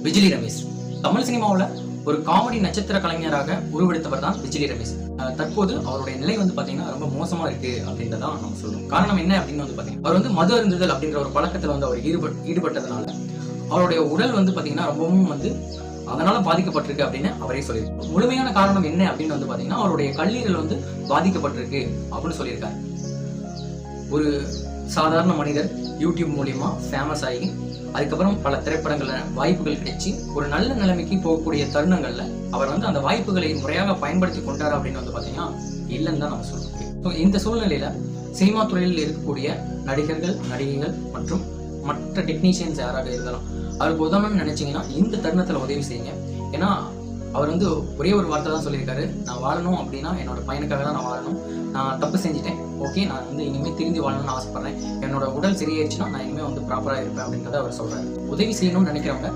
விஜிலி ரமேஷ் தமிழ் சினிமாவில் ஒரு காமெடி நட்சத்திர கலைஞராக உருவெடுத்தவர் தான் விஜிலி ரமேஷ். தற்போது அவருடைய நிலை வந்து பாத்தீங்கன்னா ரொம்ப மோசமா இருக்கு அப்படின்றதான் நம்ம சொல்லணும். காரணம் என்ன அப்படின்னு வந்து பாத்தீங்கன்னா, அவர் வந்து மது அருந்துதல் அப்படின்ற ஒரு பழக்கத்துல வந்து அவர் ஈடுபட்டதுனால அவருடைய உடல் வந்து பாத்தீங்கன்னா ரொம்பவும் வந்து அதனால பாதிக்கப்பட்டிருக்கு அப்படின்னு அவரே சொல்லியிருக்காரு. முழுமையான காரணம் என்ன அப்படின்னு வந்து பாத்தீங்கன்னா, அவருடைய கல்லீரல் வந்து பாதிக்கப்பட்டிருக்கு அப்படின்னு சொல்லியிருக்காரு. ஒரு சாதாரண மனிதர் யூடியூப் மூலியமா ஃபேமஸ் ஆகி அதுக்கப்புறம் பல திரைப்படங்கள்ல வாய்ப்புகள் கிடைச்சி ஒரு நல்ல நிலைமைக்கு போகக்கூடிய தருணங்கள்ல அவர் வந்து அந்த வாய்ப்புகளை முறையாக பயன்படுத்தி கொண்டாரு அப்படின்னு வந்து பாத்தீங்கன்னா இல்லைன்னு தான் நம்ம சொல்லுவோம். இந்த சூழ்நிலையில சினிமா துறையில் இருக்கக்கூடிய நடிகர்கள், நடிகைகள் மற்றும் மற்ற டெக்னீஷியன்ஸ் யாராக இருந்தாலும் அவருக்கு உதவணும்னு நினைச்சீங்கன்னா இந்த தருணத்துல உதவி செய்யுங்க. ஏன்னா அவர் வந்து ஒரே ஒரு வார்த்தை தான் சொல்லியிருக்காரு, நான் வாழணும் அப்படின்னா என்னோட பையனுக்காக தான் நான் வாழணும், நான் தப்பு செஞ்சுட்டேன், ஓகே நான் வந்து இனிமேல் திருந்தி வாழணும்னு ஆசைப்படுறேன், என்னோட உடல் சரியாயிடுச்சுன்னா நான் இனிமேல் வந்து ப்ராப்பராக இருப்பேன் அப்படின்றத அவர் சொல்றாரு. உதவி செய்யணும்னு நினைக்கிறவங்க